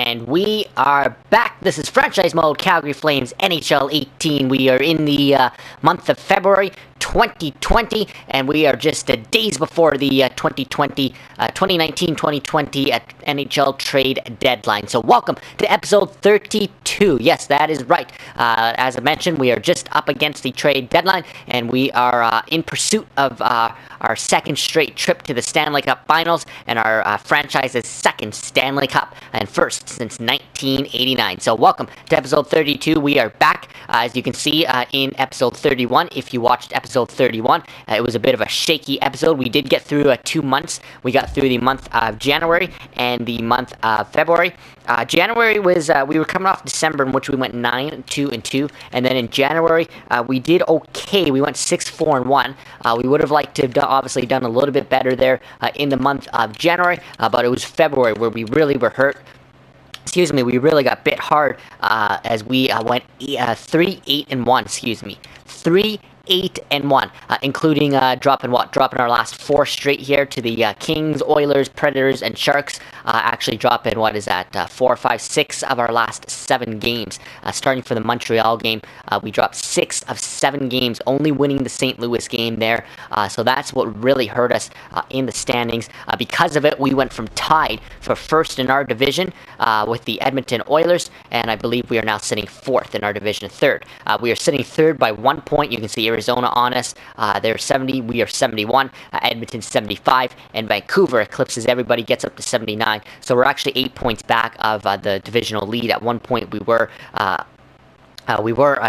And we are back. This is Franchise Mode Calgary Flames NHL 18. We are in the month of February 2020, and we are just days before the 2019-2020 NHL trade deadline. So welcome to episode 32. Yes, that is right. As I mentioned, we are just up against the trade deadline, and we are in pursuit of our second straight trip to the Stanley Cup Finals, and our franchise's second Stanley Cup, and first since 1989. So welcome to episode 32. We are back, as you can see in episode 31. If you watched episode 31, it was a bit of a shaky episode. We did get through 2 months. We got through the month of January and the month of February. January was, we were coming off December, in which we went 9-2-2, and then in January, we did okay. We went 6-4-1. We would have liked to have obviously done a little bit better there in the month of January, but it was February where we really were hurt. We really got bit hard as we went 3-8-1. 3-8-1, including dropping our last 4 straight here to the Kings, Oilers, Predators, and Sharks. Actually dropping 4, 5, 6 of our last 7 games. Starting for the Montreal game, we dropped 6 of 7 games, only winning the St. Louis game there. So that's what really hurt us in the standings. Because of it, we went from tied for first in our division with the Edmonton Oilers, and I believe we are now sitting 4th in our division, 3rd. We are sitting 3rd by 1 point. You can see Arizona on us. They're 70, we are 71, Edmonton 75, and Vancouver eclipses everybody, gets up to 79. So we're actually 8 points back of the divisional lead. At one point we were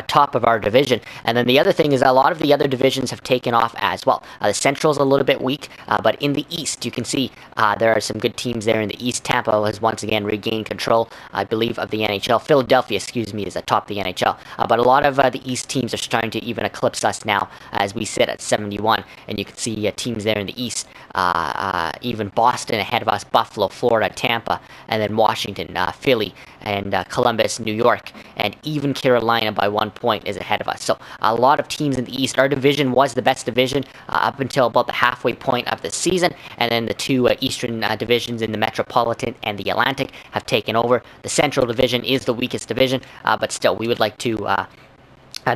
top of our division. And then the other thing is a lot of the other divisions have taken off as well. The Central's a little bit weak, but in the East, you can see there are some good teams there in the East. Tampa has once again regained control, I believe, of the NHL. Philadelphia, is atop the NHL. But a lot of the East teams are starting to even eclipse us now as we sit at 71. And you can see teams there in the East, even Boston ahead of us, Buffalo, Florida, Tampa, and then Washington, Philly, and Columbus, New York, and even Carolina by 1 point is ahead of us. So a lot of teams in the East. Our division was the best division up until about the halfway point of the season, and then the 2 Eastern divisions in the Metropolitan and the Atlantic have taken over. The Central Division is the weakest division, but still, we would like to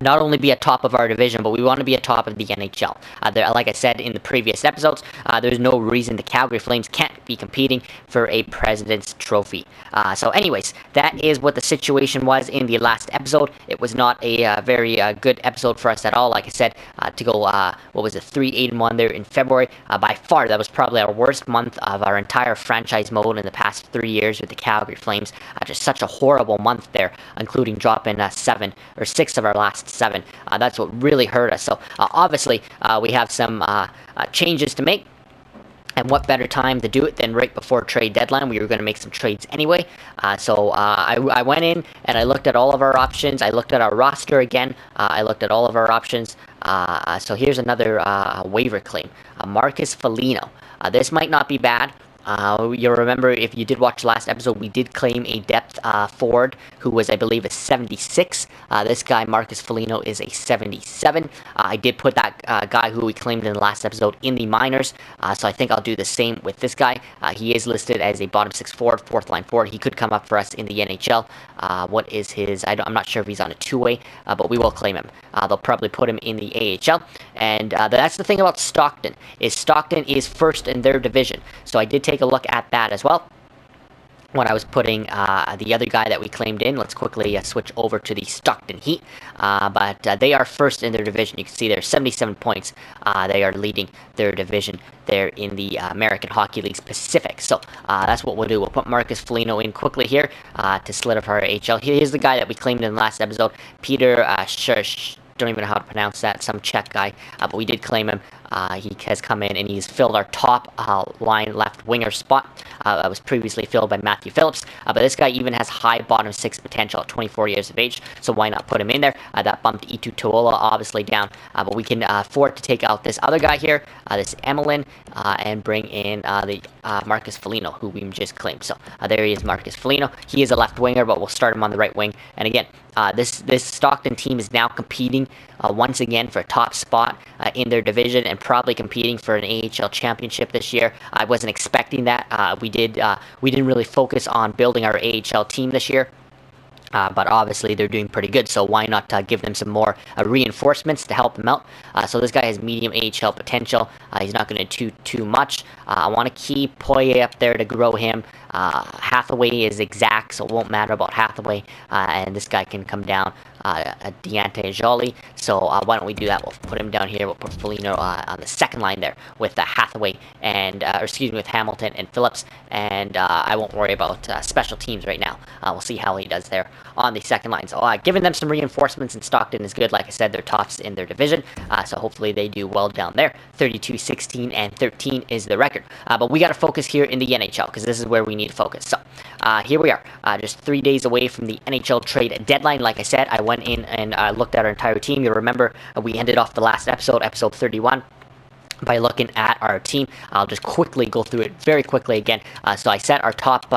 not only be atop of our division, but we want to be atop of the NHL. Like I said in the previous episodes, there's no reason the Calgary Flames can't be competing for a President's Trophy. So anyways, that is what the situation was in the last episode. It was not a very good episode for us at all. Like I said, to go, 3-8-1 there in February. By far, that was probably our worst month of our entire franchise mode in the past 3 years with the Calgary Flames. Just such a horrible month there, including dropping 6 of our last 7. That's what really hurt us. So obviously we have some changes to make, and what better time to do it than right before trade deadline? We were going to make some trades anyway. So I went in and I looked at all of our options. I looked at our roster again. I looked at all of our options. So here's another waiver claim, Marcus Foligno. This might not be bad. You'll remember, if you did watch the last episode, we did claim a depth forward who was, I believe, a 76. This guy, Marcus Foligno, is a 77. I did put that guy who we claimed in the last episode in the minors, so I think I'll do the same with this guy. He is listed as a bottom 6 forward, 4th line forward. He could come up for us in the NHL. What is his? I'm not sure if he's on a 2-way, but we will claim him. They'll probably put him in the AHL, and that's the thing about Stockton is first in their division. So I did take a look at that as well when I was putting the other guy that we claimed in. Let's quickly switch over to the Stockton Heat. But they are first in their division. You can see they're 77 points. They are leading their division there in the American Hockey League's Pacific. So that's what we'll do. We'll put Marcus Foligno in quickly here to solidify our AHL. Here's the guy that we claimed in the last episode, Peter don't even know how to pronounce that, some Czech guy, but we did claim him. He has come in and he's filled our top line left winger spot. That was previously filled by Matthew Phillips, but this guy even has high bottom 6 potential at 24 years of age, so why not put him in there? That bumped Itu Tuola obviously down, but we can afford to take out this other guy here, this Emelin, and bring in the Marcus Foligno, who we just claimed. So there he is, Marcus Foligno. He is a left winger, but we'll start him on the right wing. And again, this Stockton team is now competing once again for a top spot in their division, and probably competing for an AHL championship this year. I wasn't expecting that. We didn't really focus on building our AHL team this year. But obviously they're doing pretty good, so why not give them some more reinforcements to help them out? So this guy has medium AHL potential. He's not going to do too much. I want to keep Poirier up there to grow him. Hathaway is exact, so it won't matter about Hathaway, and this guy can come down. Deante Jolie. So why don't we do that? We'll put him down here. We'll put Foligno on the second line there with Hathaway and, with Hamilton and Phillips. And I won't worry about special teams right now. We'll see how he does there on the second line. So giving them some reinforcements, and Stockton is good. Like I said, they're tops in their division. So hopefully they do well down there. 32, 16, and 13 is the record. But we got to focus here in the NHL because this is where we need to focus. So here we are, just 3 days away from the NHL trade deadline. Like I said, I went in and looked at our entire team. You'll remember we ended off the last episode 31, by looking at our team. I'll just quickly go through it very quickly again. So I said our top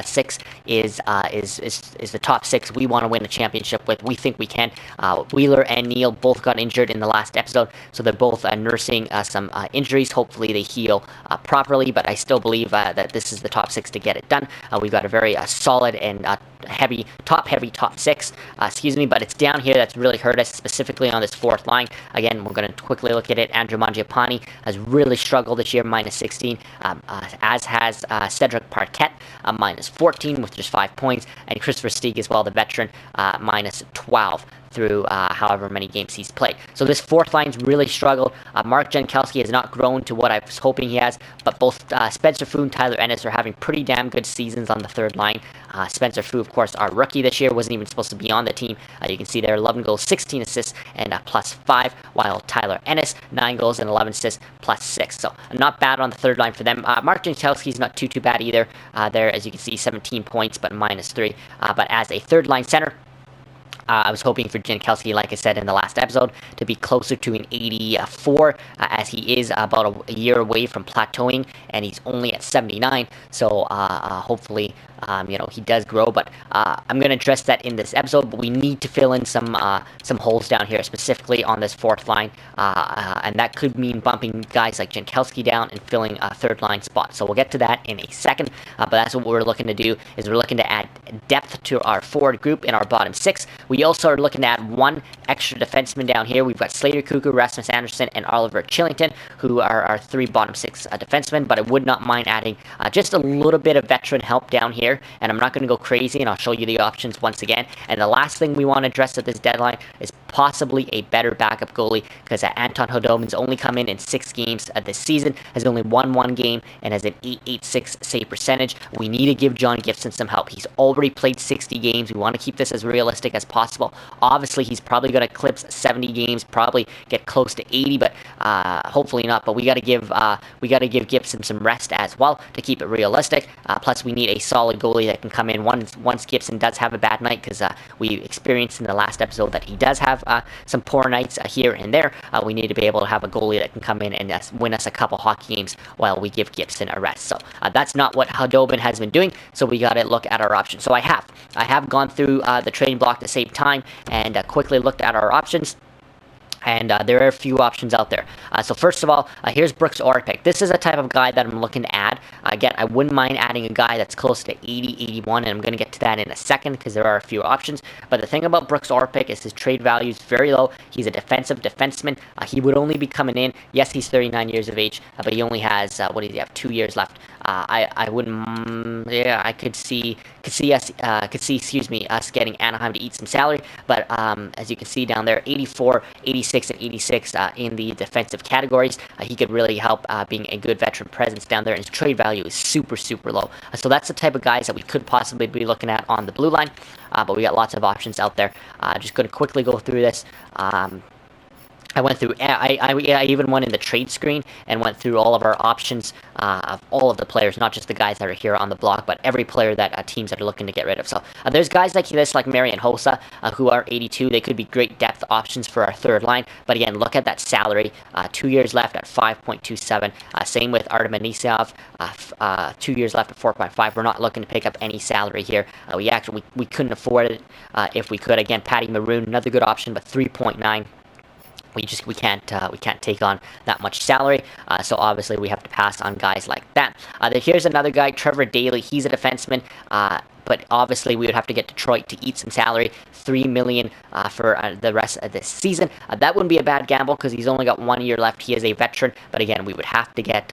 six is the top six we want to win a championship with. We think we can. Wheeler and Neal both got injured in the last episode, so they're both nursing some injuries. Hopefully they heal properly, but I still believe that this is the top six to get it done. We've got a very solid and heavy top six, but it's down here that's really hurt us, specifically on this fourth line. Again, we're going to quickly look at it. Andrew Mangiapane has really struggled this year, minus 16, as has Cedric Parquet, minus 14 with just 5 points, and Christopher Stieg as well, the veteran, minus 12 through however many games he's played. So this fourth line's really struggled. Mark Jankowski has not grown to what I was hoping he has, but both Spencer Fu and Tyler Ennis are having pretty damn good seasons on the third line. Spencer Fu, of course, our rookie this year, wasn't even supposed to be on the team. You can see there 11 goals, 16 assists, and plus 5, while Tyler Ennis, 9 goals and 11 assists, plus 6. So not bad on the third line for them. Mark Jankowski's not too bad either. There, as you can see, 17 points, but minus 3. But as a third line center, I was hoping for Jankowski, like I said in the last episode, to be closer to an 84, as he is about a year away from plateauing, and he's only at 79. So hopefully, he does grow. But I'm going to address that in this episode. But we need to fill in some holes down here, specifically on this fourth line, and that could mean bumping guys like Jankowski down and filling a third line spot. So we'll get to that in a second. But that's what we're looking to do. Is we're looking to add depth to our forward group in our bottom six. We also are looking to add one extra defenseman down here. We've got Slater Cuckoo, Rasmus Anderson, and Oliver Chillington, who are our 3 bottom 6 defensemen, but I would not mind adding just a little bit of veteran help down here, and I'm not going to go crazy, and I'll show you the options once again. And the last thing we want to address at this deadline is possibly a better backup goalie, because Anton Hodobin's only come in 6 games this season, has only won 1 game, and has an .886 save percentage. We need to give John Gibson some help. He's already played 60 games. We want to keep this as realistic as possible. Obviously, he's probably going to eclipse 70 games, probably get close to 80, but hopefully not. But we got to give Gibson some rest as well to keep it realistic. Plus, we need a solid goalie that can come in once Gibson does have a bad night, because we experienced in the last episode that he does have some poor nights here and there. We need to be able to have a goalie that can come in and win us a couple hockey games while we give Gibson a rest. So that's not what Khudobin has been doing. So we got to look at our options. So I have gone through the trading block to save time and quickly looked at our options. And there are a few options out there. So first of all, here's Brooks Orpik. This is a type of guy that I'm looking to add. Again, I wouldn't mind adding a guy that's close to 80, 81, and I'm going to get to that in a second because there are a few options. But the thing about Brooks Orpik is his trade value is very low. He's a defensive defenseman. He would only be coming in. Yes, he's 39 years of age, but he only has, 2 years left. I wouldn't, I could see us getting Anaheim to eat some salary, but as you can see down there, 84, 86, and 86 in the defensive categories. He could really help being a good veteran presence down there, and his trade value is super, super low. So that's the type of guys that we could possibly be looking at on the blue line, but we got lots of options out there. Just going to quickly go through this. I went through, I even went in the trade screen and went through all of our options of all of the players, not just the guys that are here on the block, but every player that teams that are looking to get rid of. So there's guys like this, like Marian Hossa, who are 82. They could be great depth options for our third line. But again, look at that salary. 2 years left at 5.27. Same with Artem Anisov. 2 years left at 4.5. We're not looking to pick up any salary here. We couldn't afford it if we could. Again, Patty Maroon, another good option, but 3.9. we can't take on that much salary, so obviously we have to pass on guys like that. Here's another guy, Trevor Daley. He's a defenseman, but obviously we would have to get Detroit to eat some salary, $3 million for the rest of this season. That wouldn't be a bad gamble because he's only got 1 year left. He is a veteran, but again, we would have to get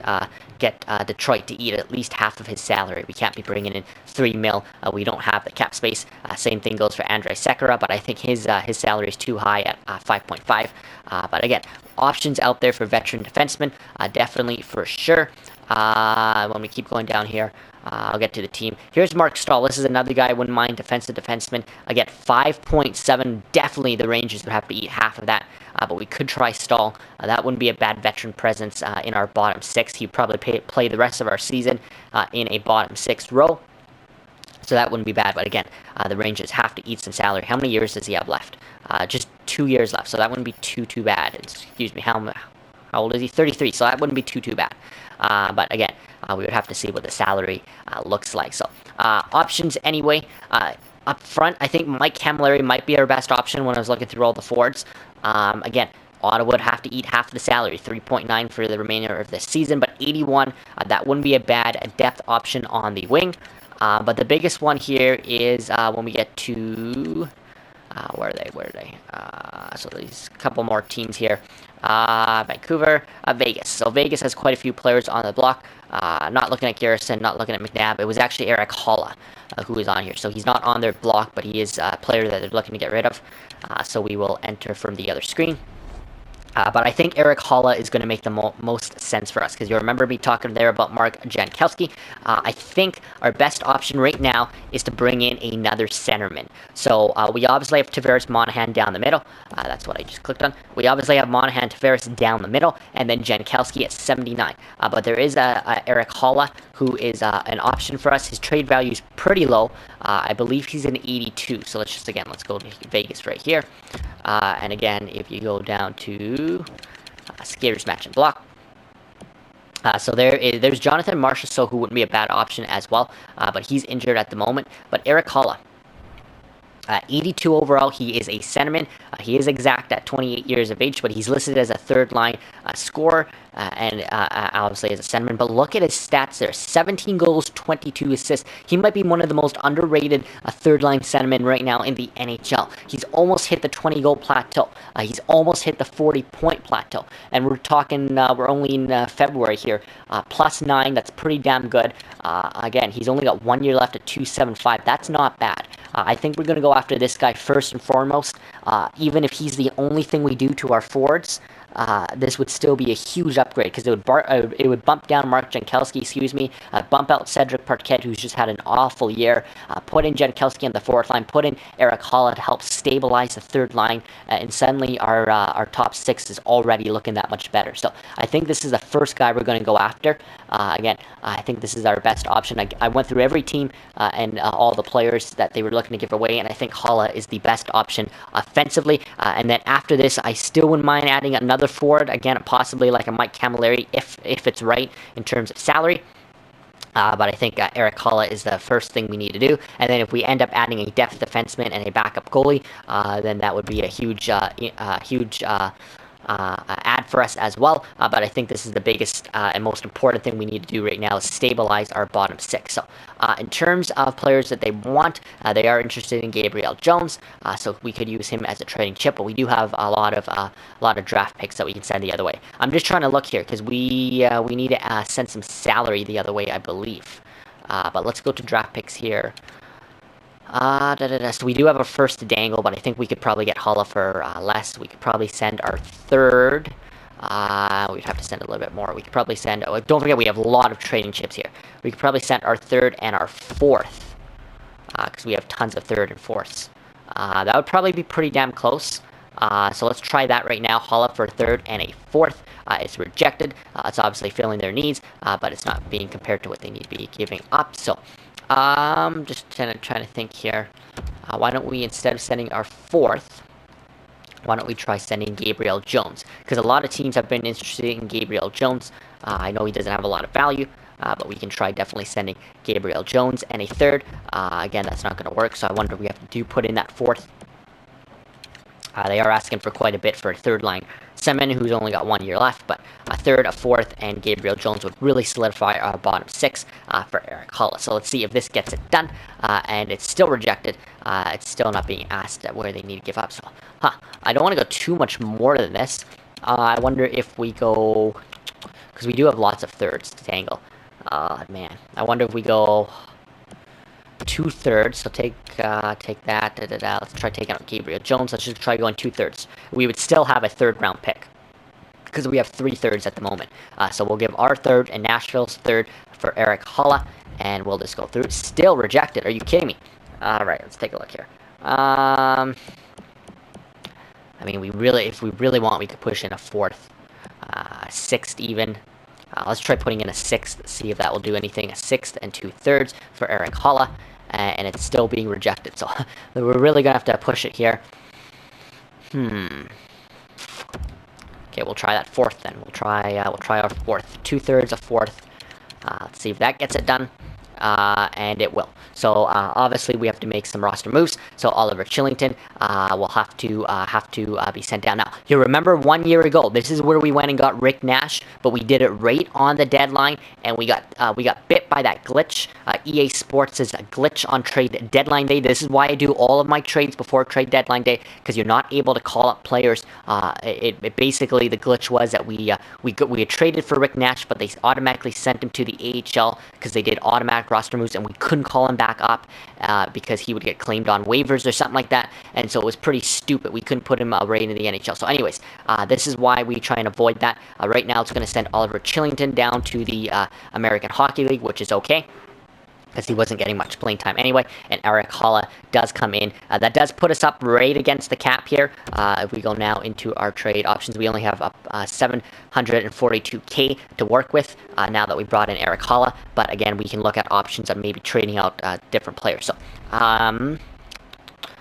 Detroit to eat at least half of his salary. We can't be bringing in $3 million. We don't have the cap space. Same thing goes for Andrei Sekera, but I think his salary is too high at 5.5. But again, options out there for veteran defensemen, definitely for sure. When we keep going down here, I'll get to the team. Here's Mark Stahl. This is another guy I wouldn't mind, defensive defenseman. Again, 5.7. Definitely the Rangers would have to eat half of that. But we could try Stahl. That wouldn't be a bad veteran presence in our bottom six. He'd probably play the rest of our season in a bottom six row. So that wouldn't be bad. But again, the Rangers have to eat some salary. How many years does he have left? Just 2 years left. So that wouldn't be too bad. Excuse me. How old is he? 33. So that wouldn't be too bad. But again, we would have to see what the salary looks like. So options anyway. Up front, I think Mike Camilleri might be our best option when I was looking through all the forwards. Again, Ottawa would have to eat half the salary, 3.9 for the remainder of the season, but 81, that wouldn't be a bad depth option on the wing. But the biggest one here is when we get to... where are they? So there's a couple more teams here. Vancouver, Vegas. So Vegas has quite a few players on the block. Not looking at Garrison, not looking at McNabb. It was actually Eric Holla who is on here. So he's not on their block, but he is a player that they're looking to get rid of. So we will enter from the other screen. But I think Eric Holla is going to make the most sense for us, because you remember me talking there about Mark Jankowski. I think our best option right now is to bring in another centerman. So we obviously have Tavares Monahan down the middle. That's what I just clicked on. We obviously have Monahan Tavares down the middle, and then Jankowski at 79. But there is Eric Holla, who is an option for us. His trade value is pretty low. I believe he's an 82. So let's go to Vegas right here. And again, if you go down to skaters match and block. So there's Jonathan Marchessault, who wouldn't be a bad option as well, but he's injured at the moment. But Eric Holla, 82 overall, he is a centerman. He is exact at 28 years of age, but he's listed as a third-line scorer and obviously as a centerman. But look at his stats there. 17 goals, 22 assists. He might be one of the most underrated third-line centermen right now in the NHL. He's almost hit the 20-goal plateau. He's almost hit the 40-point plateau. And we're talking, we're only in February here. +9, that's pretty damn good. Again, he's only got 1 year left at 275. That's not bad. I think we're going to go after this guy first and foremost. Even if he's the only thing we do to our forwards, this would still be a huge upgrade, because it would bump down Mark Jankowski, bump out Cedric Parquet, who's just had an awful year, put in Jankowski on the fourth line, put in Eric Holla to help stabilize the third line, and suddenly our top six is already looking that much better. So I think this is the first guy we're going to go after. Again, I think this is our best option. I went through every team and all the players that they were looking to give away, and I think Holla is the best option offensively. And then after this, I still wouldn't mind adding another forward, again, possibly like a Mike Camilleri, if it's right in terms of salary. But I think Eric Holla is the first thing we need to do. And then if we end up adding a depth defenseman and a backup goalie, then that would be a huge add for us as well. But I think this is the biggest and most important thing we need to do right now, is stabilize our bottom six. So in terms of players that they want, they are interested in Gabriel Jones. So we could use him as a trading chip, but we do have a lot of draft picks that we can send the other way. I'm just trying to look here, because we need to send some salary the other way, I believe. But let's go to draft picks here. So we do have a first to dangle, but I think we could probably get Holla for less. We could probably send our third. We'd have to send a little bit more. We could probably send... Oh, don't forget, we have a lot of trading chips here. We could probably send our third and our fourth, because we have tons of third and fourths. That would probably be pretty damn close. So let's try that right now. Holla for a third and a fourth. It's rejected. It's obviously filling their needs, but it's not being compared to what they need to be giving up. So... just trying to think here. Why don't we, instead of sending our fourth, why don't we try sending Gabriel Jones? Because a lot of teams have been interested in Gabriel Jones. I know he doesn't have a lot of value, but we can try definitely sending Gabriel Jones and a third. Again, that's not going to work, so I wonder if we have to put in that fourth. They are asking for quite a bit for a third line Semin, who's only got 1 year left, but a third, a fourth, and Gabriel Jones would really solidify our bottom 6 for Erik Haula. So let's see if this gets it done, and it's still rejected. It's still not being asked at where they need to give up. So, I don't want to go too much more than this. I wonder if we go, because we do have lots of thirds to tangle. Man, I wonder if we go 2/3. So take that. Let's try taking out Gabriel Jones. Let's just try going 2/3. We would still have a third round pick because we have 3/3 at the moment. So we'll give our third and Nashville's third for Erik Haula, and we'll just go through. Still rejected. Are you kidding me? All right, let's take a look here. I mean, if we really want, we could push in a fourth, sixth even. Let's try putting in a sixth, see if that will do anything. A sixth and 2/3 for Erik Haula, and it's still being rejected. So we're really gonna have to push it here. Okay, we'll try that fourth then. We'll try our fourth. 2/3, a fourth. Let's see if that gets it done. And it will. So obviously we have to make some roster moves. So Oliver Chillington will have to be sent down. Now you remember 1 year ago, this is where we went and got Rick Nash, but we did it right on the deadline, and we got bit by that glitch. EA Sports is a glitch on trade deadline day. This is why I do all of my trades before trade deadline day, because you're not able to call up players. It basically, the glitch was that we had traded for Rick Nash, but they automatically sent him to the AHL because they did automatic roster moves, and we couldn't call him back up because he would get claimed on waivers or something like that, and so it was pretty stupid. We couldn't put him right into the NHL. So anyways, this is why we try and avoid that. Right now it's going to send Oliver Chillington down to the American Hockey League, which is okay, because he wasn't getting much playing time anyway, and Erik Haula does come in. That does put us up right against the cap here. If we go now into our trade options, we only have up 742K to work with now that we brought in Erik Haula, but again, we can look at options of maybe trading out different players. So,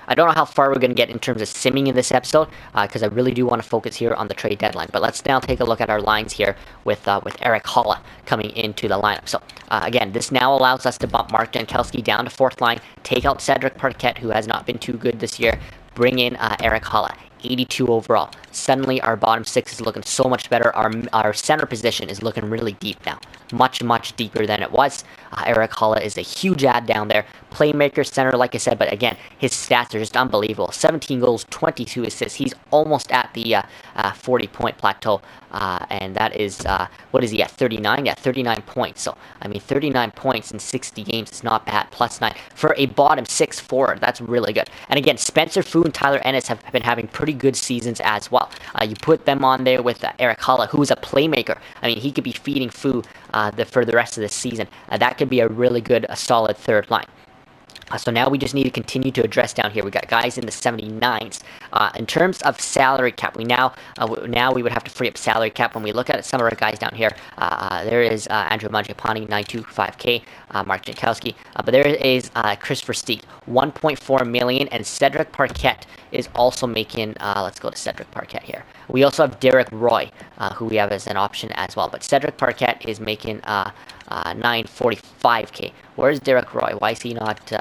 I don't know how far we're going to get in terms of simming in this episode, because I really do want to focus here on the trade deadline. But let's now take a look at our lines here with Erik Haula coming into the lineup. So again, this now allows us to bump Mark Jankowski down to fourth line, take out Cedric Parquet, who has not been too good this year, bring in Erik Haula. 82 overall. Suddenly our bottom 6 is looking so much better. Our center position is looking really deep now. Much deeper than it was. Erik Haula is a huge add down there. Playmaker, center, like I said, but again, his stats are just unbelievable. 17 goals, 22 assists. He's almost at the 40-point plateau. And that is, what is he at, 39? Yeah, 39 points. So, I mean, 39 points in 60 games is not bad. +9. For a bottom 6 forward, that's really good. And again, Spencer Fu and Tyler Ennis have been having pretty good seasons as well. You put them on there with Erik Haula, who is a playmaker. I mean, he could be feeding Fu for the rest of the season. That could be a really good, solid third line. So now we just need to continue to address down here. We got guys in the 79s. In terms of salary cap, we now we would have to free up salary cap. When we look at some of our guys down here, there is Andrew Mangiapane, 925K, Mark Jankowski, but there is Chris Versteeg, 1.4 million, and Cedric Parquet is also making. Let's go to Cedric Parquet here. We also have Derek Roy, who we have as an option as well, but Cedric Parquet is making 945K. Where's Derek Roy? Why is he not?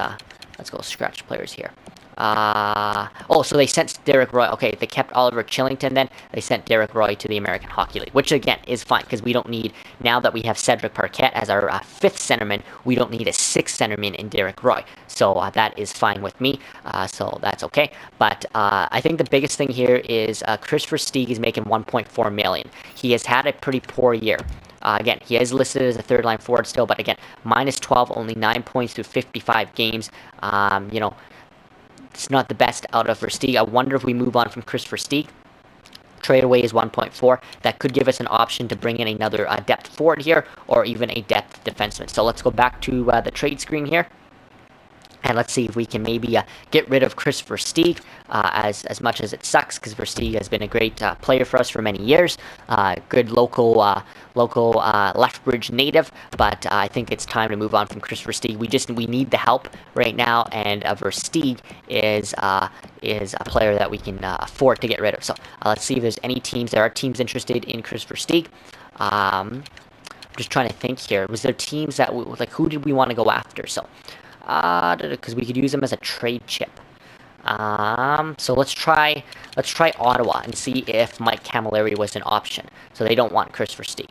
Let's go scratch players here. So they sent Derek Roy. Okay, they kept Oliver Chillington then. They sent Derek Roy to the American Hockey League, which again is fine because we don't need, now that we have Cedric Parquet as our 5th centerman, we don't need a 6th centerman in Derek Roy. So that is fine with me. So that's okay. But I think the biggest thing here is Chris Versteeg is making 1.4 million. He has had a pretty poor year. Again, he is listed as a third-line forward still, but again, -12, only 9 points through 55 games. You know, it's not the best out of Versteeg. I wonder if we move on from Chris Versteeg. Trade away is 1.4. That could give us an option to bring in another depth forward here, or even a depth defenseman. So let's go back to the trade screen here. And let's see if we can maybe get rid of Chris Versteeg, as much as it sucks, because Versteeg has been a great player for us for many years. Good local Lethbridge native, but I think it's time to move on from Chris Versteeg. We need the help right now, and Versteeg is a player that we can afford to get rid of. So let's see if there's any teams. There are teams interested in Chris Versteeg. I'm just trying to think here. Was there teams that who did we want to go after? So. Because we could use them as a trade chip. So let's try Ottawa and see if Mike Camilleri was an option. So they don't want Chris Versteeg.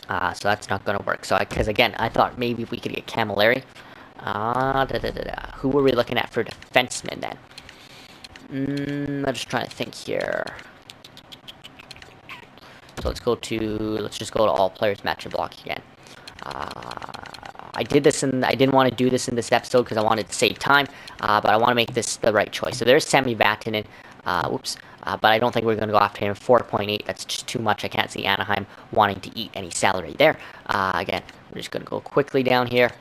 So that's not going to work. So because again, I thought maybe we could get Camilleri. Who were we looking at for defensemen then? I'm just trying to think here. So let's just go to all players match your block again. I didn't want to do this in this episode because I wanted to save time, but I want to make this the right choice. So there's Sami Vatanen. But I don't think we're going to go after him. 4.8, that's just too much. I can't see Anaheim wanting to eat any salary there. Again, we're just going to go quickly down here.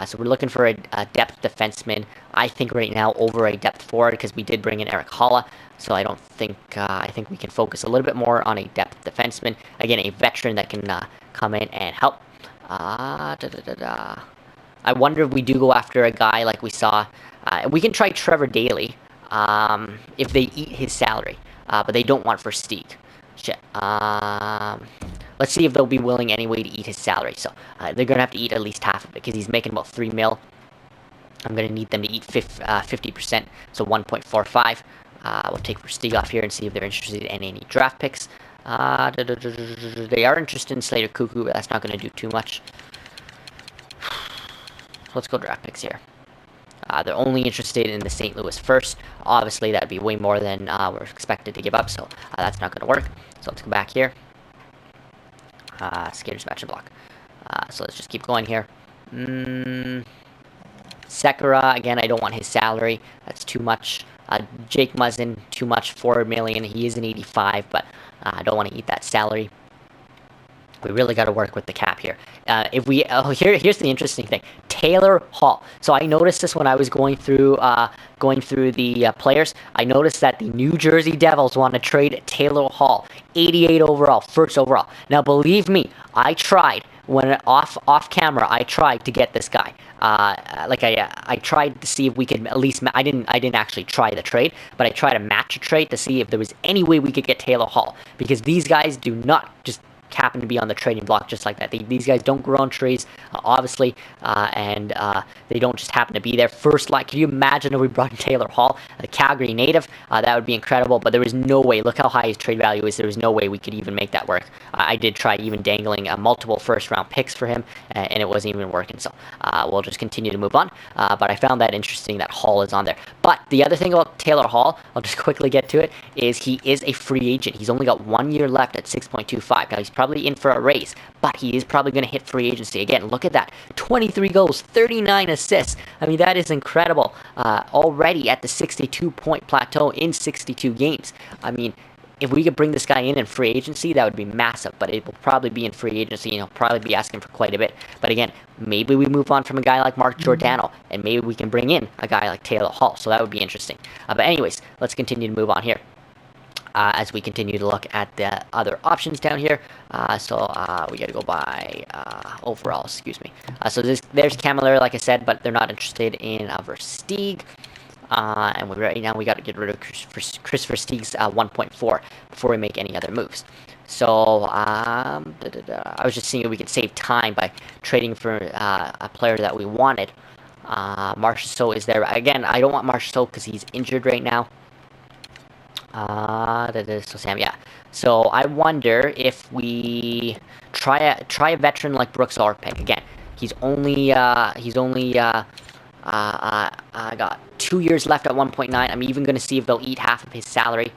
So we're looking for a depth defenseman. I think right now over a depth forward because we did bring in Eric Holla. So I don't think, I think we can focus a little bit more on a depth defenseman. Again, a veteran that can come in and help. I wonder if we do go after a guy like we saw. We can try Trevor Daley if they eat his salary. But they don't want Versteeg. Shit. Let's see if they'll be willing anyway to eat his salary. So they're going to have to eat at least half of it because he's making about $3 million. I'm going to need them to eat 50%, so 1.45. We'll take Versteeg off here and see if they're interested in any draft picks. They are interested in Slater Cuckoo, but that's not going to do too much. Let's go draft picks here. They're only interested in the St. Louis first. Obviously, that would be way more than we're expected to give up, so that's not going to work. So let's go back here. Skaters match and block. So let's just keep going here. Sekera, again, I don't want his salary. That's too much. Jake Muzzin, too much, $4 million. He is an 85, but I don't want to eat that salary. We really got to work with the cap here. Here's the interesting thing: Taylor Hall. So I noticed this when I was going through the players. I noticed that the New Jersey Devils want to trade Taylor Hall, 88 overall, first overall. Now, believe me, I tried when off camera. I tried to get this guy. I tried to see if we could at least. I didn't actually try the trade, but I tried to match a trade to see if there was any way we could get Taylor Hall, because these guys do not just happen to be on the trading block just like that. These guys don't grow on trees, obviously, and they don't just happen to be there. First line, can you imagine if we brought in Taylor Hall, a Calgary native? That would be incredible, but there was no way. Look how high his trade value is. There was no way we could even make that work. I did try even dangling multiple first-round picks for him, and it wasn't even working, so we'll just continue to move on. But I found that interesting that Hall is on there. But the other thing about Taylor Hall, I'll just quickly get to it, is he is a free agent. He's only got 1 year left at 6.25. Now, he's probably in for a raise, but he is probably going to hit free agency. Again, look at that. 23 goals, 39 assists. I mean, that is incredible. Already at the 62-point plateau in 62 games. I mean, if we could bring this guy in free agency, that would be massive, but it will probably be in free agency, and he'll probably be asking for quite a bit. But again, maybe we move on from a guy like Mark Giordano, and maybe we can bring in a guy like Taylor Hall, so that would be interesting. But anyways, let's continue to move on here. As we continue to look at the other options down here. We got to go by overall, excuse me. So there's Camilleri, like I said, but they're not interested in Versteeg. And right now we got to get rid of Chris Versteeg's 1.4 before we make any other moves. So I was just seeing if we could save time by trading for a player that we wanted. Marchessault is there. Again, I don't want Marchessault because he's injured right now. So I wonder if we try a veteran like Brooks Orpik. Again, he's only got 2 years left at 1.9. I'm even going to see if they'll eat half of his salary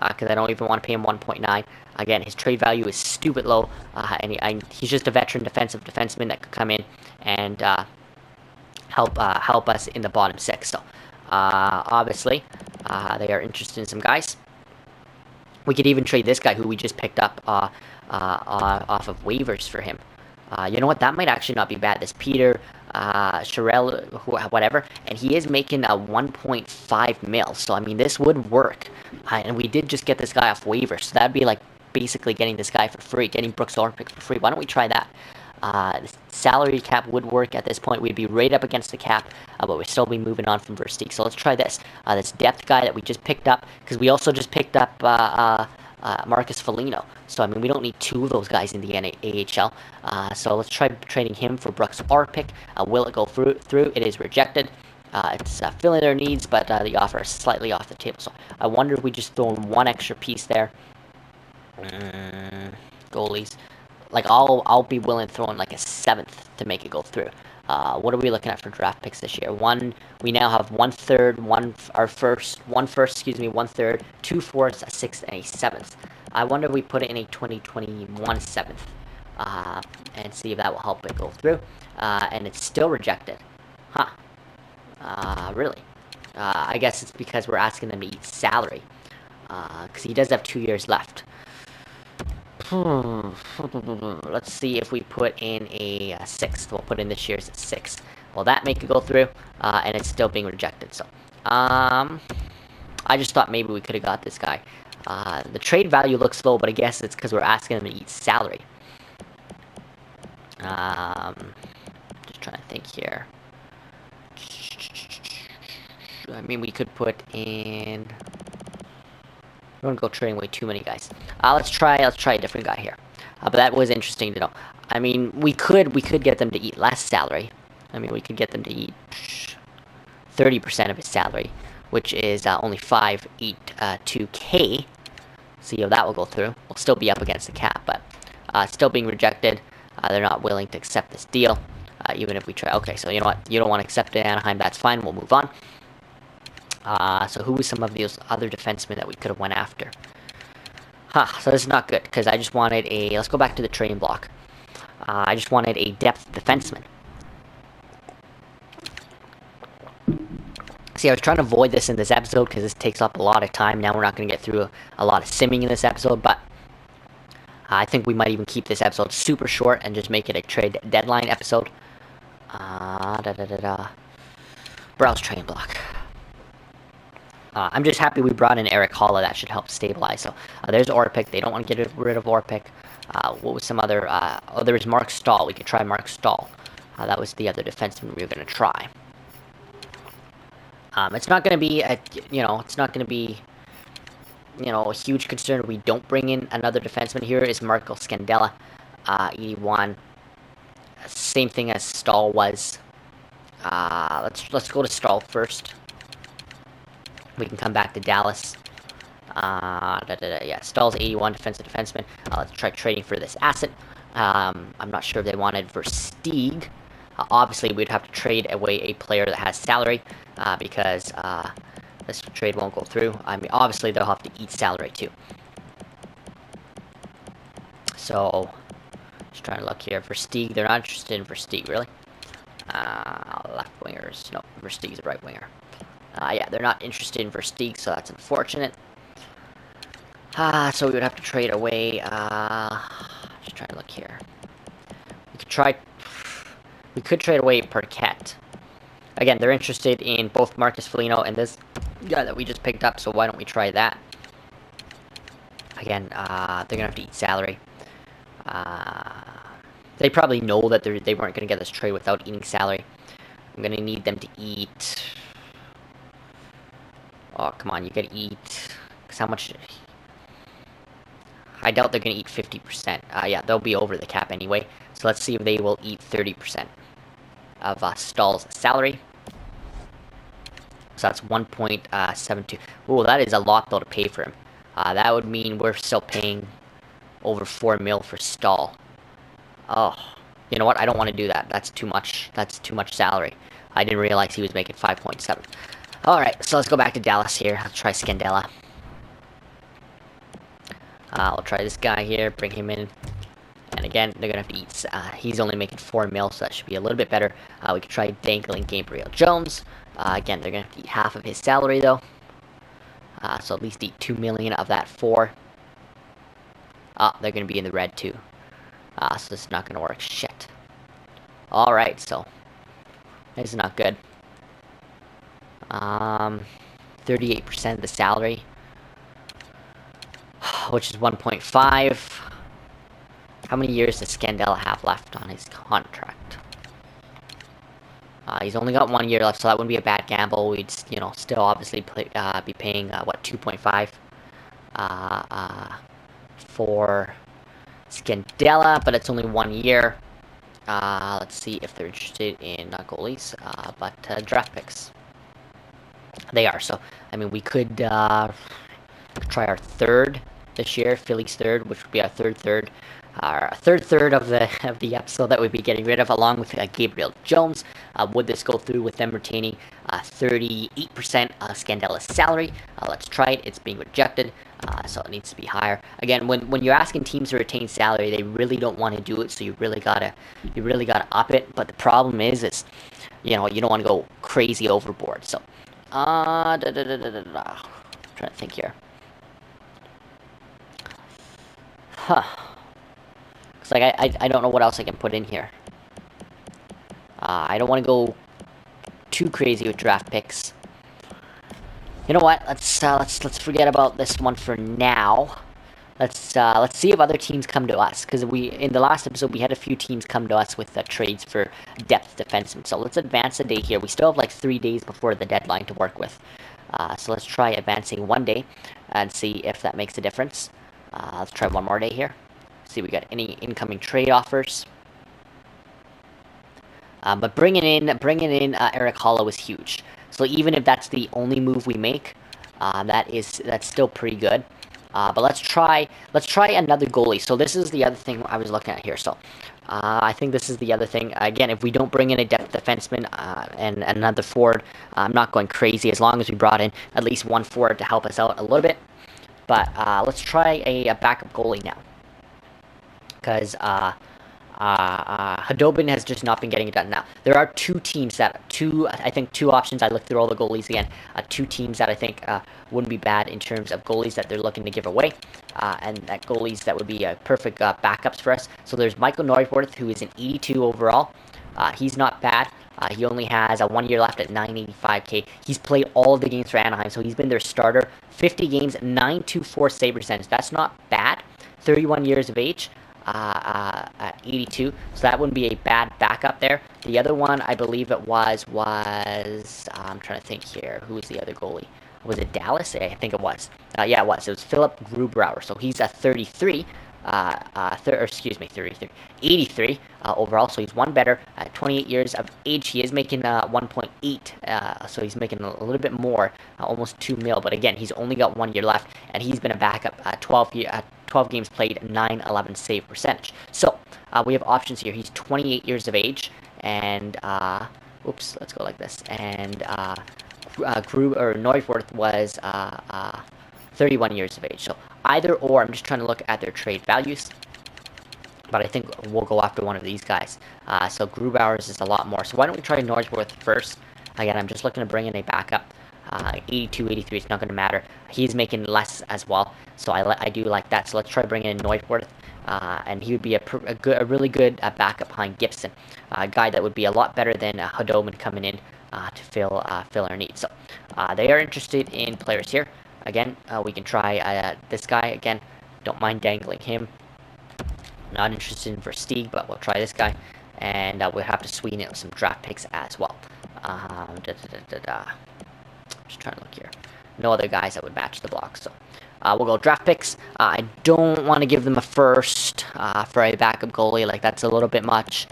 because I don't even want to pay him 1.9. Again, his trade value is stupid low, and he's just a veteran defenseman that could come in and help us in the bottom six. So obviously, they are interested in some guys. We could even trade this guy who we just picked up off of waivers for him. You know what? That might actually not be bad. This Peter Sherrill, whatever, and he is making a 1.5 mil. So I mean, this would work. And we did just get this guy off waivers, so that'd be like basically getting this guy for free, getting Brooks Orpik for free. Why don't we try that? The salary cap would work at this point. We'd be right up against the cap, but we'd still be moving on from Versteeg. So let's try this. This depth guy that we just picked up, because we also just picked up Marcus Foligno. So, I mean, we don't need two of those guys in the AHL. So let's try trading him for Brooks Orpik. Will it go through? It is rejected. It's filling their needs, but the offer is slightly off the table. So I wonder if we just throw in one extra piece there. Goalies. Like, I'll be willing to throw in like a 7th to make it go through. What are we looking at for draft picks this year? We now have 1/3, one first, 1/3, 2 fourths, a 6th, and a 7th. I wonder if we put it in a 2021 7th, and see if that will help it go through. And it's still rejected. Huh. Really? I guess it's because we're asking them to eat salary. Because he does have 2 years left. Let's see if we put in a 6th. We'll put in this year's 6th. Will that make it go through? And it's still being rejected. So, I just thought maybe we could have got this guy. The trade value looks low, but I guess it's because we're asking him to eat salary. Just trying to think here. I mean, we could put in... I don't want to go trading away too many guys. Let's try a different guy here. But that was interesting to know. I mean, we could get them to eat less salary. I mean, we could get them to eat 30% of his salary, which is only 582K. See how that will go through. We'll still be up against the cap, but still being rejected. They're not willing to accept this deal, even if we try. Okay, so you know what? You don't want to accept it, Anaheim. That's fine. We'll move on. So who was some of those other defensemen that we could have went after? So this is not good, because I just wanted a... Let's go back to the trading block. I just wanted a depth defenseman. See, I was trying to avoid this in this episode, because this takes up a lot of time. Now we're not going to get through a lot of simming in this episode, but... I think we might even keep this episode super short, and just make it a trade deadline episode. Browse trading block. I'm just happy we brought in Eric Holla. That should help stabilize. So there's Orpik. They don't want to get rid of Orpik. What was some other... there was Mark Stahl. We could try Mark Stahl. That was the other defenseman we were going to try. It's not going to be a huge concern if we don't bring in another defenseman. Here is Marco Scandella, 81. Same thing as Stahl was. Let's go to Stahl first. We can come back to Dallas. Yeah, Stahl's 81, defensive defenseman. Let's try trading for this asset. I'm not sure if they wanted Versteeg. Obviously, we'd have to trade away a player that has salary, because this trade won't go through. I mean, obviously, they'll have to eat salary, too. So, just trying to look here. Versteeg, they're not interested in Versteeg, really. Left wingers. No, Versteeg's a right winger. Yeah, they're not interested in Versteeg, so that's unfortunate. So we would have to trade away, just trying to look here. We could trade away Parquet. Again, they're interested in both Marcus Foligno and this guy that we just picked up, so why don't we try that? Again, they're gonna have to eat salary. They probably know that they weren't gonna get this trade without eating salary. I'm gonna need them to eat... Oh, come on, you gotta eat... Because how much... I doubt they're gonna eat 50%. Yeah, they'll be over the cap anyway. So let's see if they will eat 30% of Stahl's salary. So that's 1.72. Ooh, that is a lot, though, to pay for him. That would mean we're still paying over 4 mil for Stahl. Oh, you know what? I don't want to do that. That's too much. That's too much salary. I didn't realize he was making 5.7. Alright, so let's go back to Dallas here. Let's try Scandella. I'll try this guy here, bring him in. And again, they're going to have to eat... he's only making 4 mil, so that should be a little bit better. We could try dangling Gabriel Jones. Again, they're going to have to eat half of his salary, though. So at least eat 2 million of that 4. They're going to be in the red, too. So this is not going to work. Shit. Alright, so... This is not good. 38% of the salary. Which is 1.5. How many years does Scandella have left on his contract? He's only got 1 year left, so that wouldn't be a bad gamble. We'd, still obviously be paying, 2.5 for Scandella, but it's only 1 year. Let's see if they're interested in not goalies, but draft picks. They are. So, I mean, we could try our third this year, Philly's third, which would be our third. Our third of the episode that we'd be getting rid of, along with Gabriel Jones. Would this go through with them retaining 38% Scandell's salary? Let's try it. It's being rejected, so it needs to be higher. Again, when you're asking teams to retain salary, they really don't want to do it, so you really gotta up it. But the problem is you don't want to go crazy overboard. So, I'm trying to think here. Huh. It's like I don't know what else I can put in here. I don't want to go too crazy with draft picks. You know what? Let's forget about this one for now. Let's see if other teams come to us, because in the last episode we had a few teams come to us with trades for depth defensemen. So let's advance a day here. We still have like 3 days before the deadline to work with. So let's try advancing 1 day and see if that makes a difference. Let's try 1 more day here. See if we got any incoming trade offers. But bringing in Eric Hollow is huge. So even if that's the only move we make, that's still pretty good. But let's try another goalie. So this is the other thing I was looking at here. So I think this is the other thing. Again, if we don't bring in a depth defenseman and another forward, I'm not going crazy as long as we brought in at least 1 forward to help us out a little bit. But let's try a backup goalie now, because Hadobin has just not been getting it done. Now, there are two options. I looked through all the goalies again. 2 teams that I think wouldn't be bad in terms of goalies that they're looking to give away, and that goalies that would be perfect backups for us. So there's Michael Neuwirth, who is an 82 overall. He's not bad. He only has 1 year left at 985K. He's played all of the games for Anaheim, so he's been their starter. 50 games, 924 save percentage. That's not bad. 31 years of age. 82, so that wouldn't be a bad backup there. The other one, I believe it was I'm trying to think here. Who was the other goalie? Was it Dallas? I think it was. Yeah, it was. It was Philip Grubauer. So he's a 33. 83 overall. So he's 1 better. 28 years of age. He is making 1.8. So he's making a little bit more, almost 2 mil. But again, he's only got 1 year left, and he's been a backup. 12 games played, 911 save percentage. So we have options here. He's 28 years of age, and oops, let's go like this. And Neuwirth was 31 years of age. So either or, I'm just trying to look at their trade values, but I think we'll go after one of these guys. So Grubauer's is a lot more. So why don't we try Neuwirth first? Again, I'm just looking to bring in a backup. 82, 83, it's not going to matter. He's making less as well, so I do like that. So let's try bringing in Neuwirth, and he would be a really good backup behind Gibson, a guy that would be a lot better than Hadobin coming in to fill our needs. So they are interested in players here. Again, we can try this guy. Again, don't mind dangling him. Not interested in Versteeg, but we'll try this guy, and we'll have to sweeten it with some draft picks as well. Just trying to look here. No other guys that would match the block, so we'll go draft picks. I don't want to give them a first for a backup goalie. Like, that's a little bit much.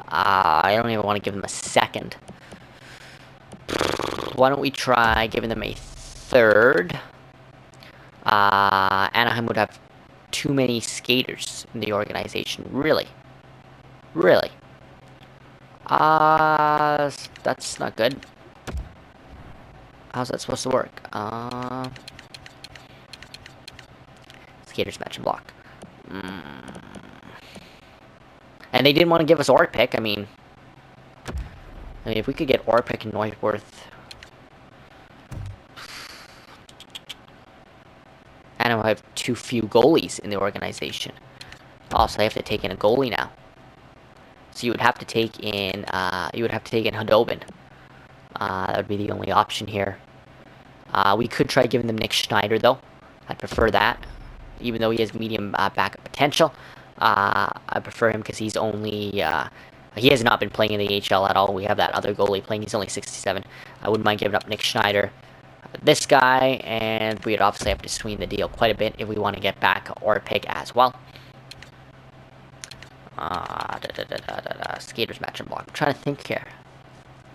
I don't even want to give them a second. Why don't we try giving them a third? Anaheim would have too many skaters in the organization. Really? That's not good. How's that supposed to work? Skaters match and block. And they didn't want to give us Orpik. I mean, if we could get Orpik and Neuwirth. And I have too few goalies in the organization. Also, they have to take in a goalie now. So you would have to take in Hadobin. That would be the only option here. We could try giving them Nick Schneider, though. I'd prefer that. Even though he has medium backup potential, I prefer him because he's only... he has not been playing in the AHL at all. We have that other goalie playing. He's only 67. I wouldn't mind giving up Nick Schneider. This guy, and we'd obviously have to sweeten the deal quite a bit if we want to get back Orpik as well. Skaters match and block. I'm trying to think here.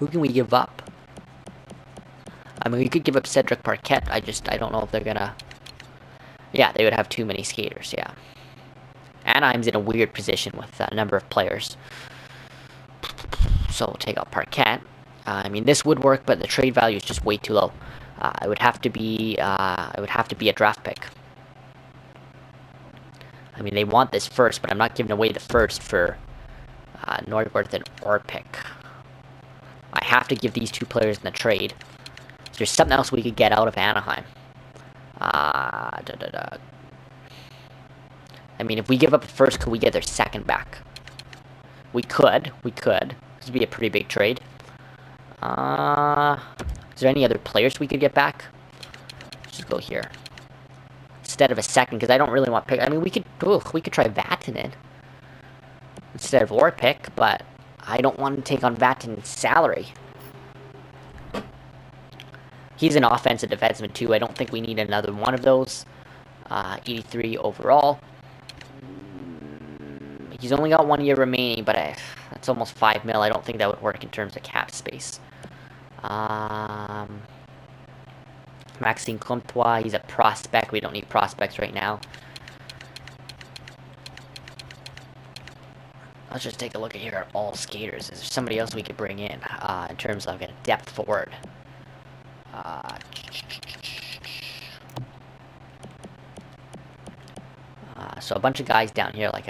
Who can we give up? I mean, we could give up Cedric Parquet. I don't know if they're gonna... Yeah, they would have too many skaters, yeah. Anaheim's in a weird position with a number of players. So we'll take out Parquet. I mean, this would work, but the trade value is just way too low. It would have to be a draft pick. I mean, they want this first, but I'm not giving away the first for Nordworth and Orpik. I have to give these two players in the trade. So there's something else we could get out of Anaheim. I mean, if we give up a first, could we get their second back? We could. This would be a pretty big trade. Is there any other players we could get back? Let's just go here. Instead of a second, because I don't really want pick. I mean, we could try Vatanen instead of Orpik, but I don't want to take on Vatanen's salary. He's an offensive defenseman too. I don't think we need another one of those. 83 overall. He's only got 1 year remaining, but that's almost 5 mil. I don't think that would work in terms of cap space. Maxime Comtois, he's a prospect. We don't need prospects right now. Let's just take a look at here at all skaters. Is there somebody else we could bring in terms of a depth forward? So a bunch of guys down here, like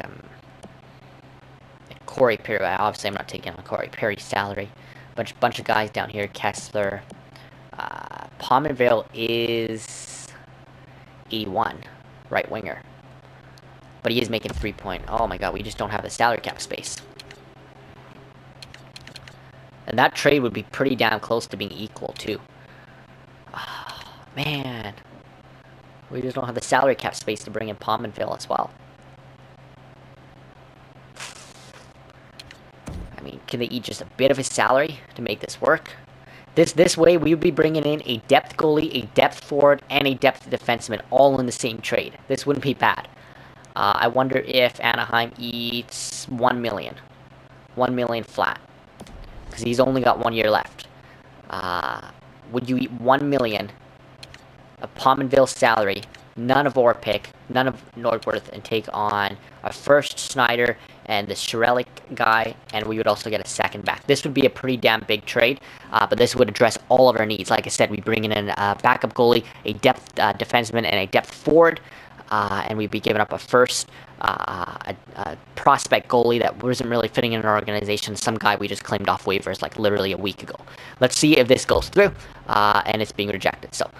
Corey Perry. Obviously, I'm not taking on Corey Perry's salary. Bunch of guys down here. Kessler. Pominville is 81, right winger. But he is making 3 point. Oh my god, we just don't have the salary cap space. And that trade would be pretty damn close to being equal too. Oh, man. We just don't have the salary cap space to bring in Pominville as well. I mean, can they eat just a bit of his salary to make this work? This way, we would be bringing in a depth goalie, a depth forward, and a depth defenseman all in the same trade. This wouldn't be bad. I wonder if Anaheim eats 1 million. 1 million flat. Because he's only got 1 year left. Would you eat 1 million of Pominville's salary, none of Orpik, none of Nordworth, and take on a first Snyder and the Shirelik guy, and we would also get a second back. This would be a pretty damn big trade, but this would address all of our needs. Like I said, we bring in a backup goalie, a depth defenseman, and a depth forward, and we'd be giving up a first, a prospect goalie that wasn't really fitting in our organization, some guy we just claimed off waivers like literally a week ago. Let's see if this goes through, and it's being rejected. So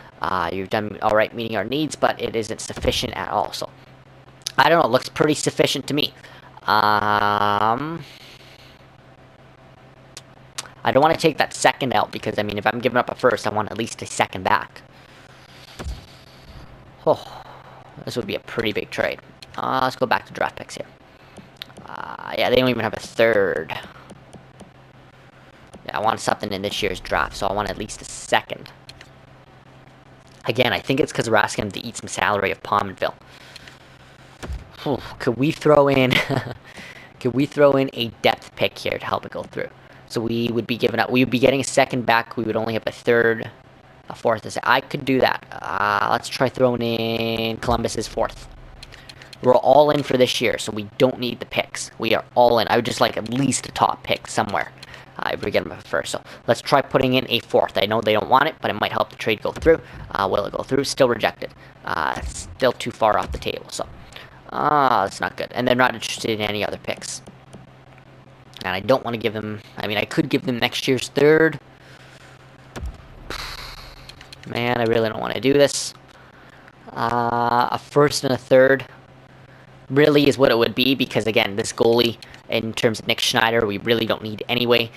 you've done all right meeting our needs, but it isn't sufficient at all. So I don't know, it looks pretty sufficient to me. I don't want to take that second out because, I mean, if I'm giving up a first, I want at least a second back. Oh, this would be a pretty big trade. Let's go back to draft picks here. Yeah, they don't even have a third. Yeah, I want something in this year's draft, so I want at least a second. Again, I think it's because we're asking him to eat some salary of Pominville. Could we throw in a depth pick here to help it go through? So we would be getting a second back. We would only have a third, a fourth. I could do that. Let's try throwing in Columbus's fourth. We're all in for this year, so we don't need the picks. We are all in. I would just like at least a top pick somewhere if we get them first. So let's try putting in a fourth. I know they don't want it, but it might help the trade go through. Will it go through? Still rejected. Still too far off the table. So. That's not good. And they're not interested in any other picks. And I don't want to give them... I mean, I could give them next year's third. Man, I really don't want to do this. A first and a third really is what it would be, because, again, this goalie, in terms of Nick Schneider, we really don't need anyway.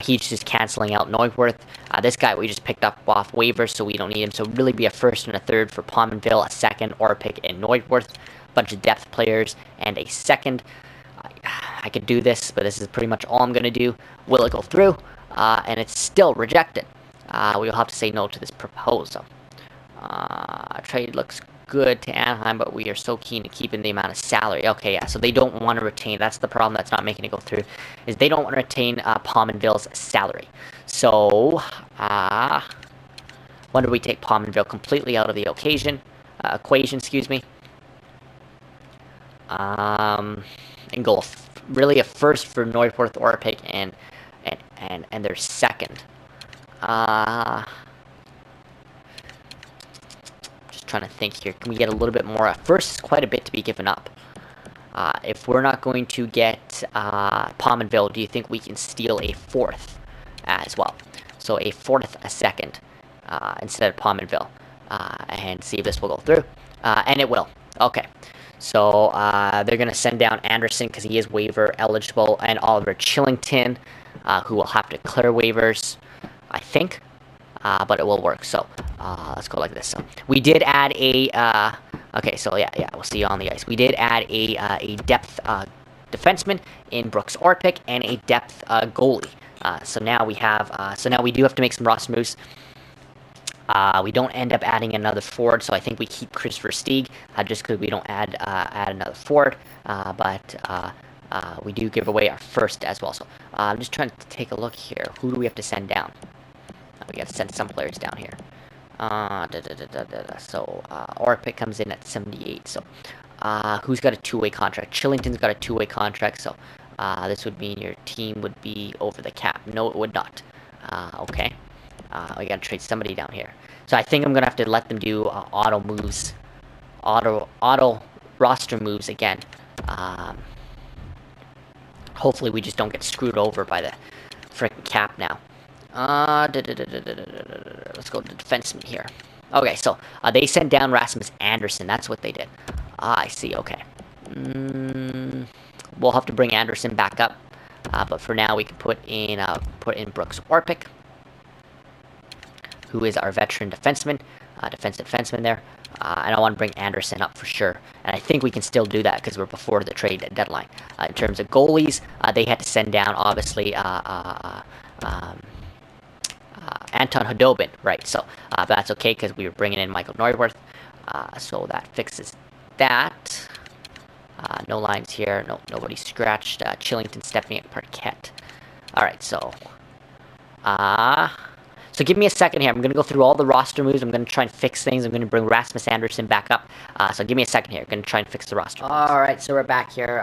He's just canceling out Neuwirth. This guy we just picked up off waivers, so we don't need him. So really be a first and a third for Pominville, a second, Orpik, and Neuwirth. Bunch of depth players and a second. I could do this, but this is pretty much all I'm going to do. Will it go through? And it's still rejected. We'll have to say no to this proposal. Trade looks good to Anaheim, but we are so keen to keeping the amount of salary. Okay, yeah, so they don't want to retain. That's the problem that's not making it go through, is they don't want to retain Pominville's salary. So, when do we take Pominville completely out of the equation? Excuse me. And go really a first for Northworth Orpik and their second. Just trying to think here. Can we get a little bit more? First is quite a bit to be given up. If we're not going to get Pominville, do you think we can steal a fourth as well? So a fourth, a second, instead of Pominville. And see if this will go through. And it will. Okay. So they're going to send down Anderson because he is waiver eligible, and Oliver Chillington, who will have to clear waivers, I think. But it will work. So let's go like this. So we did add a... okay, so yeah, we'll see you on the ice. We did add a depth defenseman in Brooks Orpik and a depth goalie. So now we have... so now we do have to make some roster moves. We don't end up adding another forward, so I think we keep Chris Versteeg just because we don't add another forward. But we do give away our first as well. So I'm just trying to take a look here. Who do we have to send down? We got to send some players down here. So Orpik comes in at 78. So who's got a two-way contract? Chillington's got a two-way contract. So this would mean your team would be over the cap. No, it would not. Okay. We gotta trade somebody down here. So I think I'm gonna have to let them do auto moves, auto roster moves again. Hopefully we just don't get screwed over by the freaking cap now. Let's go to the defenseman here. Okay, so they sent down Rasmus Anderson. That's what they did. I see. Okay. We'll have to bring Anderson back up, but for now we can put in Brooks Orpik, who is our veteran defenseman, defensive defenseman there. And I want to bring Anderson up for sure. And I think we can still do that because we're before the trade deadline. In terms of goalies, they had to send down, obviously, Anton Hudobin, right? So but that's okay because we were bringing in Michael Neuwirth. So that fixes that. No lines here. No, nobody scratched. Chillington stepping at Parkett. All right, so... So give me a second here. I'm going to go through all the roster moves. I'm going to try and fix things. I'm going to bring Rasmus Anderson back up. So give me a second here. I'm going to try and fix the roster moves. All right, so we're back here.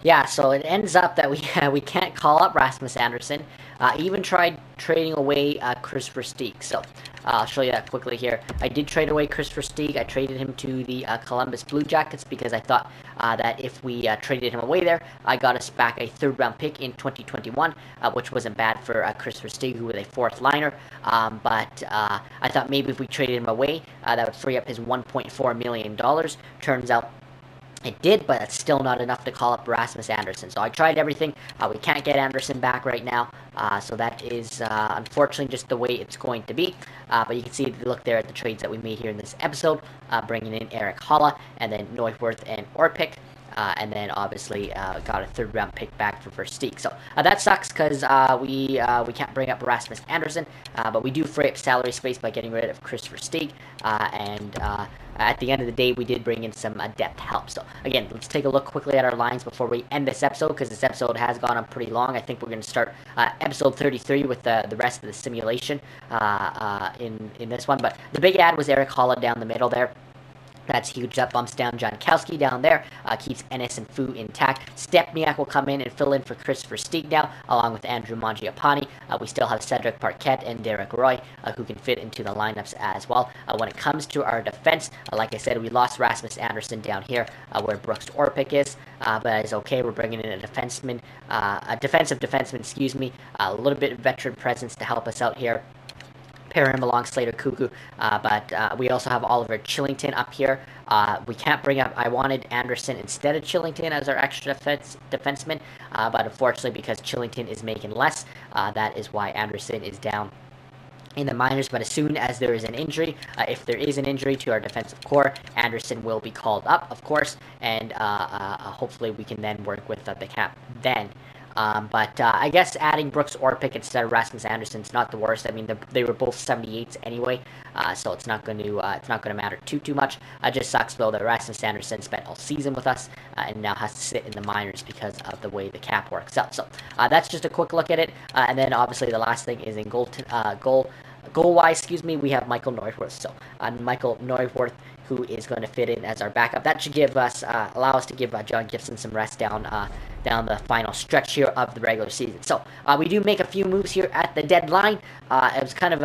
Yeah, so it ends up that we can't call up Rasmus Anderson. Even tried trading away Chris Versteeg. So I'll show you that quickly here. I did trade away Chris Versteeg. I traded him to the Columbus Blue Jackets because I thought that if we traded him away there, I got us back a third-round pick in 2021, which wasn't bad for Chris Versteeg, who was a fourth liner. But I thought maybe if we traded him away, that would free up his $1.4 million. Turns out it did, but it's still not enough to call up Rasmus Anderson. So I tried everything. We can't get Anderson back right now. So that is, unfortunately, just the way it's going to be. But you can see, look there at the trades that we made here in this episode. Bringing in Eric Holla, and then Neuwirth and Orpik. And then, obviously, got a third-round pick back for Versteeg. So that sucks because we can't bring up Rasmus Anderson. But we do free up salary space by getting rid of Chris Versteeg. And at the end of the day, we did bring in some depth help. So, again, let's take a look quickly at our lines before we end this episode, because this episode has gone on pretty long. I think we're going to start episode 33 with the rest of the simulation in this one. But the big ad was Eric Holla down the middle there. That's huge. That bumps down Jankowski down there. Keeps Ennis and Fu intact. Stepniak will come in and fill in for Chris Versteeg now, along with Andrew Mangiapane. We still have Cedric Parkett and Derek Roy, who can fit into the lineups as well. When it comes to our defense, like I said, we lost Rasmus Anderson down here, where Brooks Orpik is. But it's okay. We're bringing in a defenseman, a defensive defenseman, excuse me. A little bit of veteran presence to help us out here. Pair him along Slater Cuckoo, but we also have Oliver Chillington up here. We can't bring up... I wanted Anderson instead of Chillington as our extra defenseman, but unfortunately, because Chillington is making less, that is why Anderson is down in the minors. But as soon as there is an injury, if there is an injury to our defensive core, Anderson will be called up, of course, and hopefully we can then work with the cap then. But I guess adding Brooks Orpik instead of Rasmus Anderson is not the worst. I mean, they were both 78s anyway, so it's not going to matter too much. It just sucks though that Rasmus Anderson spent all season with us and now has to sit in the minors because of the way the cap works out. So that's just a quick look at it, and then obviously the last thing is in goal-wise, we have Michael Neuwirth. So Michael Neuwirth, who is going to fit in as our backup. That should give us allow us to give John Gibson some rest down the final stretch here of the regular season. So we do make a few moves here at the deadline. It was kind of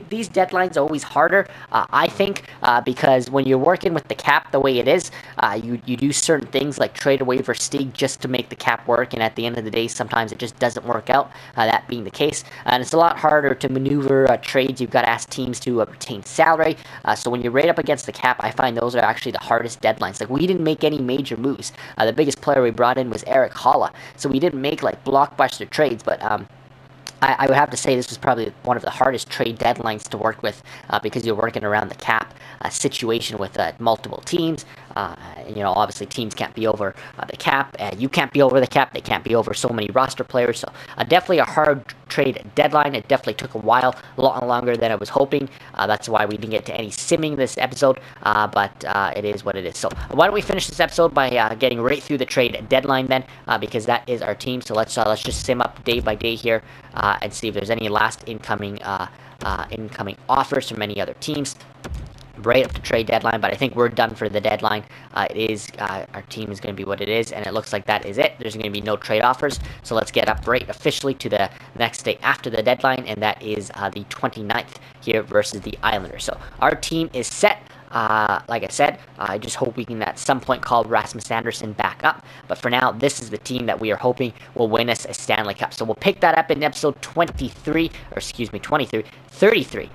these deadlines are always harder, I think, because when you're working with the cap the way it is, you do certain things like trade away Versteeg just to make the cap work, and at the end of the day, sometimes it just doesn't work out. That being the case, and it's a lot harder to maneuver trades. You've got to ask teams to retain salary. So when you're right up against the cap, I find those are actually the hardest deadlines. Like, we didn't make any major moves. The biggest player we brought in was Eric Holla, so we didn't make like blockbuster trades, but I would have to say this was probably one of the hardest trade deadlines to work with, because you're working around the cap situation with multiple teams. Obviously teams can't be over the cap. You can't be over the cap. They can't be over so many roster players. So definitely a hard trade deadline. It definitely took a while, a lot longer than I was hoping. That's why we didn't get to any simming this episode, but it is what it is. So why don't we finish this episode by getting right through the trade deadline then, because that is our team. So let's just sim up day by day here and see if there's any last incoming offers from any other teams right up to trade deadline. But I think we're done for the deadline. It is our team is going to be what it is, and it looks like that is it. There's going to be no trade offers, so let's get up right officially to the next day after the deadline, and that is the 29th here versus the Islanders. So our team is set. Like I said, I just hope we can at some point call Rasmus Anderson back up. But for now, this is the team that we are hoping will win us a Stanley Cup. So we'll pick that up in episode 33,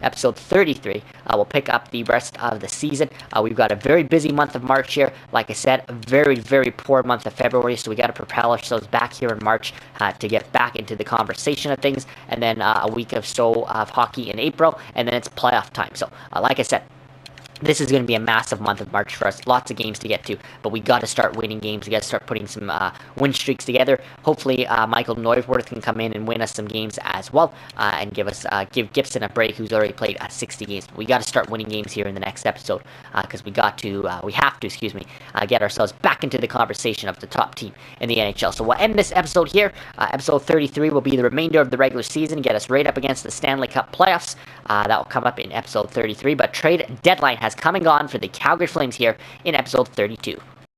episode 33. We'll pick up the rest of the season. We've got a very busy month of March here. Like I said, a very, very poor month of February. So we got to propel ourselves back here in March to get back into the conversation of things. And then a week or so of hockey in April. And then it's playoff time. So like I said, this is going to be a massive month of March for us. Lots of games to get to, but we got to start winning games. We got to start putting some win streaks together. Hopefully, Michael Neuwirth can come in and win us some games as well, and give Gibson a break, who's already played 60 games. But we got to start winning games here in the next episode, because we have to, get ourselves back into the conversation of the top team in the NHL. So we'll end this episode here. Episode 33 will be the remainder of the regular season, get us right up against the Stanley Cup playoffs. That will come up in episode 33, but trade deadline has come and gone for the Calgary Flames here in episode 32.